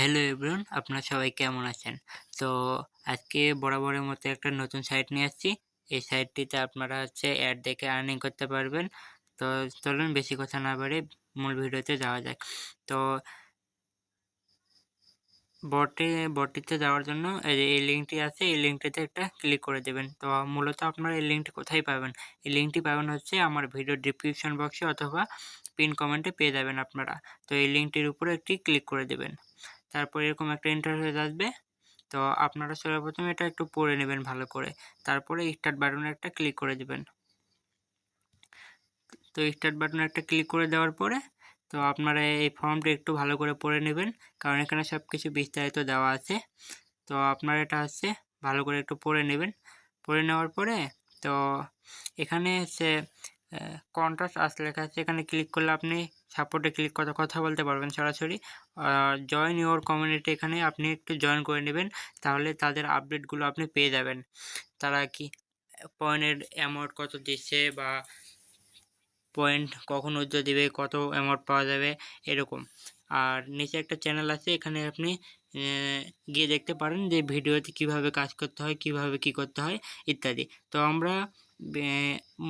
Hello everyone, আপনারা সবাই কেমন আছেন? তো আজকে বরাবরের মতো একটা নতুন সাইট নিয়ে আসছি। এই সাইটটিতে আপনারা অ্যাড দেখে আর্নিং করতে পারবেন। তো চলুন বেশি কথা না বাড়িয়ে মূল ভিডিওতে যাওয়া যাক। তো বটটিতে যাওয়ার জন্য এই লিঙ্কটি আছে, এই লিঙ্কটিতে একটা ক্লিক করে দেবেন। তো মূলত আপনারা এই লিঙ্কটি কোথায় পাবেন? এই লিঙ্কটি পাবেন আমার ভিডিওর ডিসক্রিপশন বক্সে অথবা পিন কমেন্টে পেয়ে যাবেন আপনারা। তো এই লিঙ্কটির উপরে একটি ক্লিক করে দেবেন। তারপর এরকম একটা ইন্টারফেস আসবে। তো আপনারা সর্বপ্রথম এটা একটু পড়ে নেবেন ভালো করে। তারপরে স্টার্ট বাটনে একটা ক্লিক করে দিবেন। তো স্টার্ট বাটনে একটা ক্লিক করে দেওয়ার পরে তো আপনারা এই ফর্মটা একটু ভালো করে পড়ে নেবেন, কারণ এখানে সবকিছু বিস্তারিত দেওয়া আছে। তো আপনারা এটা ভালো করে একটু পড়ে নেবেন। পড়ে নেওয়ার পরে তো এখানে কন্ট্রাস্ট আস লেখা আছে, এখানে ক্লিক করলে আপনি সাপোর্টে ক্লিক করে কথা বলতে পারবেন সরাসরি। জয়েন ইউর কমিউনিটি, এখানে আপনি একটু জয়েন করে নেবেন, তাহলে তাদের আপডেটগুলো আপনি পেয়ে যাবেন। তারা কি পয়েন্টের অ্যামাউন্ট কত দিচ্ছে বা পয়েন্ট কখন উইথড্র দিবে, কত অ্যামাউন্ট পাওয়া যাবে এরকম। আর নিচে একটা চ্যানেল আছে, এখানে আপনি গিয়ে দেখতে পারেন যে ভিডিওতে কিভাবে কাজ করতে হয়, কিভাবে কি করতে হয় ইত্যাদি। তো আমরা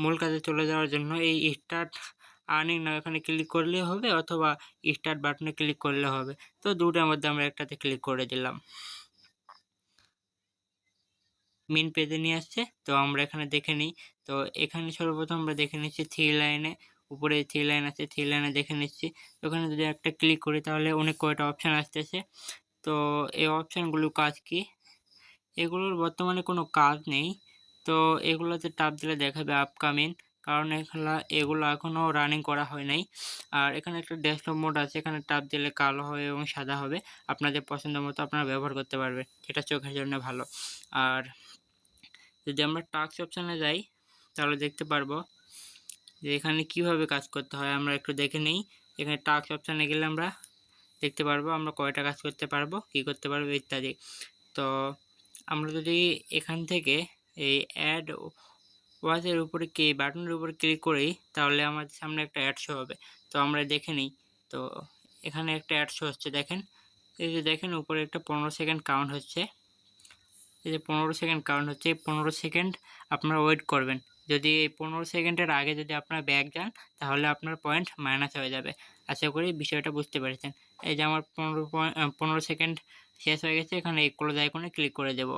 মূল কাজে চলে যাওয়ার জন্য এই স্টার্ট আর্নিং নাও এখানে ক্লিক করলে হবে, অথবা স্টার্ট বাটনে ক্লিক করলে হবে। তো দুটোর মধ্যে আমরা একটাতে ক্লিক করে দিলাম। মেন পেজে নিয়ে আসছে। তো আমরা এখানে দেখে নিই। তো এখানে সর্বপ্রথম আমরা দেখে নিচ্ছি থ্রি লাইনে, উপরে থ্রি লাইন আছে, থ্রি লাইনে দেখে নিচ্ছি। ওখানে যদি একটা ক্লিক করি তাহলে অনেক কয়টা অপশান আসতেছে। তো এই অপশানগুলোর কাজ কি? এগুলোর বর্তমানে কোনো কাজ নেই। তো এগুলোতে টাপ দিলে দেখাবে আপকামিং, কারণ এগুলো এখনও রানিং করা হয় নাই। আর এখানে একটা ডেস্কটপ মোড আছে, এখানে টাপ দিলে কালো হবে এবং সাদা হবে। আপনাদের পছন্দ মতো আপনারা ব্যবহার করতে পারবেন, এটা চোখের জন্য ভালো। আর যদি আমরা টাস্ক অপশানে যাই তাহলে দেখতে পারবো যে এখানে কিভাবে কাজ করতে হয়। আমরা একটু দেখে নিই। এখানে টাস্ক অপশানে গেলে আমরা দেখতে পারবো আমরা কয়টা কাজ করতে পারবো, কী করতে পারবো ইত্যাদি। তো আমরা যদি এখান থেকে এই অ্যাড ওয়াচের উপরে বাটনের উপরে ক্লিক করি তাহলে আমাদের সামনে একটা অ্যাড শো হবে। তো আমরা দেখে নিই। তো এখানে একটা অ্যাড শো হচ্ছে, দেখেন। এই যে দেখেন উপরে একটা 15 সেকেন্ড কাউন্ট হচ্ছে। এই যে 15 সেকেন্ড কাউন্ট হচ্ছে, এই 15 সেকেন্ড আপনারা ওয়েট করবেন। যদি এই 15 সেকেন্ডের আগে যদি আপনারা ব্যাক যান তাহলে আপনার পয়েন্ট মাইনাস হয়ে যাবে। আশা করি বিষয়টা বুঝতে পেরেছেন। এই যে আমার 15 সেকেন্ড শেষ হয়ে গেছে, এখানে এই ক্লোজ আইকনে ক্লিক করে দেব।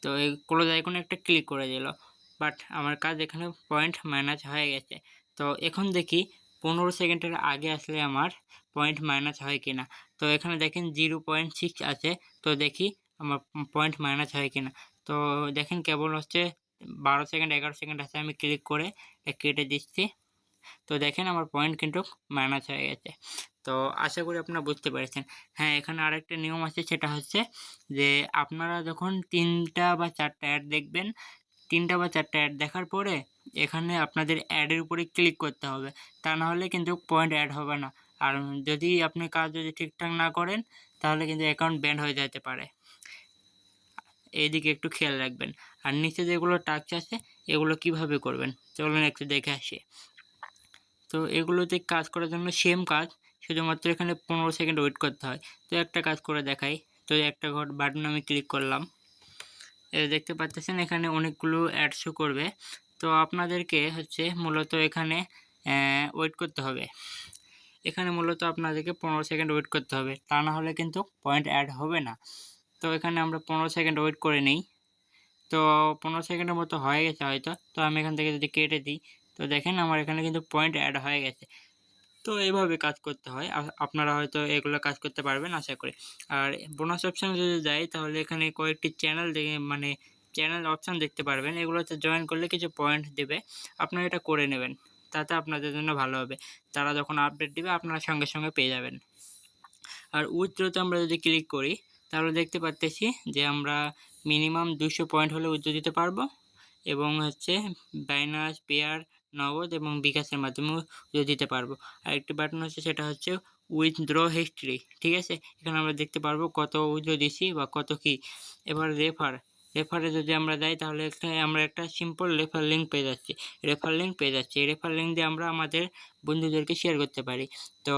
তো এই ক্লোজ আইকনে একটা ক্লিক করে দিল, বাট আমার কাজ এখানে পয়েন্ট মাইনাস হয়ে গেছে। তো এখন দেখি 15 সেকেন্ডের আগে আসলে আমার পয়েন্ট মাইনাস হয় কিনা। তো এখানে দেখেন 0.6 আছে। তো দেখি আমার পয়েন্ট মাইনাস হয় কিনা। তো দেখেন কেবল 12 সেকেন্ড 11 সেকেন্ড আছে, আমি ক্লিক করে কেটে দিচ্ছি। তো দেখেন আমার পয়েন্ট কিন্তু মাইনাস হয়ে গেছে। তো আশা করি আপনারা বুঝতে পেরেছেন। হ্যাঁ, এখানে আরেকটা নিয়ম আছে, সেটা যে আপনারা যখন 3টা বা 4টা অ্যাড দেখবেন, 3টা বা 4টা অ্যাড দেখার পরে এখানে আপনাদের অ্যাডের উপরে ক্লিক করতে হবে। তা না হলে কিন্তু পয়েন্ট অ্যাড হবে না। আর যদি আপনি কাজ ঠিকঠাক না করেন তাহলে কিন্তু অ্যাকাউন্ট ব্যান হয়ে যেতে পারে। এইদিকে একটু খেয়াল রাখবেন। আর নিচে যেগুলো টাস্ক আছে এগুলো কিভাবে করবেন চলুন একটু দেখে আসি। তো এগুলোতে কাজ করার জন্য সেম কাজ, শুধুমাত্র এখানে 15 সেকেন্ড ওয়েট করতে হয়। তো একটা কাজ করে দেখাই। তো একটা বাটন আমি ক্লিক করলাম। দেখতে পাচ্ছেন এখানে অনেকগুলো অ্যাড শো করবে। তো আপনাদেরকে মূলত এখানে ওয়েট করতে হবে। এখানে মূলত আপনাদেরকে 15 সেকেন্ড ওয়েট করতে হবে, তা না হলে কিন্তু পয়েন্ট অ্যাড হবে না। তো এখানে আমরা 15 সেকেন্ড ওয়েট করে নিই। তো 15 সেকেন্ডের মতো হয়ে গেছে হয়তো। তো আমি এখান থেকে যদি কেটে দিই তো দেখেন আমার এখানে কিন্তু পয়েন্ট অ্যাড হয়ে গেছে। তো এইভাবে কাজ করতে হয়। আপনারা হয়তো এগুলো কাজ করতে পারবেন আশা করি। আর বোনাস অপশানে যদি যাই তাহলে এখানে কয়েকটি চ্যানেল চ্যানেল অপশান দেখতে পারবেন। এগুলোতে জয়েন করলে কিছু পয়েন্ট দেবে, আপনারা এটা করে নেবেন, তাতে আপনাদের জন্য ভালো হবে। তারা যখন আপডেট দিবে আপনারা সঙ্গে সঙ্গে পেয়ে যাবেন। আর উইথড্রতে আমরা যদি ক্লিক করি তাহলে দেখতে পাচ্ছি যে আমরা মিনিমাম 200 পয়েন্ট হলে উইথড্র দিতে পারবো, এবং বাইনান্স, পেয়ার, নগদ এবং বিকাশের মাধ্যমেও দিতে পারবো। আরেকটি বাটন সেটা উইথড্র হিস্ট্রি। ঠিক আছে, এখানে আমরা দেখতে পারবো কত উইথড্র দিছি বা কত কি। এবার রেফার, রেফারে যদি আমরা যাই তাহলে আমরা একটা সিম্পল রেফার লিঙ্ক পেয়ে যাচ্ছি। এই রেফার লিঙ্ক দিয়ে আমরা আমাদের বন্ধুদেরকে শেয়ার করতে পারি। তো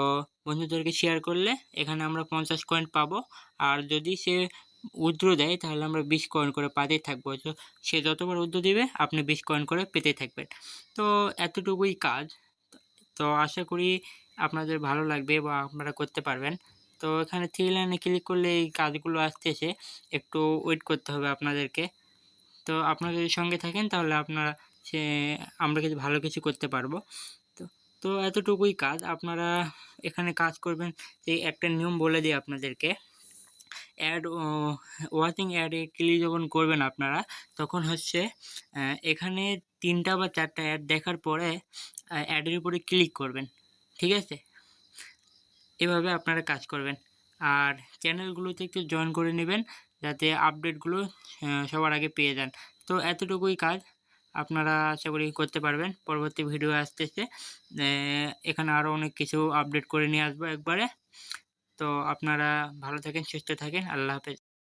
বন্ধুদেরকে শেয়ার করলে এখানে আমরা 50 কয়েন পাবো। আর যদি সে উইথড্র দেয় তাহলে আমরা 20 কয়েন করে পাতেই থাকবো। তো সে যতবার উইথড্র দিবে আপনি 20 কয়েন করে পেতে থাকবেন। তো এতটুকুই কাজ। তো আশা করি আপনাদের ভালো লাগবে বা আপনারা করতে পারবেন। তো এখানে 3 লাইনে ক্লিক করলে এই কাজগুলো আসতেছে। একটু ওয়েট করতে হবে আপনাদেরকে। তো আপনারা যদি সঙ্গে থাকেন তাহলে সে আমরা কিছু ভালো কিছু করতে পারবো। তো তো এতটুকুই কাজ। আপনারা এখানে কাজ করবেন। এই একটা নিয়ম বলে দিই আপনাদেরকে। অ্যাড ওয়াচিং অ্যাডে ক্লিক যখন করবেন আপনারা, তখন হচ্ছে এখানে ৩ টা বা ৪ টা অ্যাড দেখার পরে অ্যাডের উপরে ক্লিক করবেন। ঠিক আছে? এভাবে আপনারা কাজ করবেন। আর চ্যানেলগুলোতে একটু জয়েন করে নেবেন, যাতে আপডেটগুলো সবার আগে পেয়ে যান। তো এতটুকুই কাজ। আপনারা আশা করি করতে পারবেন। পরবর্তী ভিডিও আসতেছে। এখানে আরও অনেক কিছু আপডেট করে নিয়ে আসবো একবারে। তো আপনারা ভালো থাকেন, সুস্থ থাকেন। আল্লাহ হাফেজ।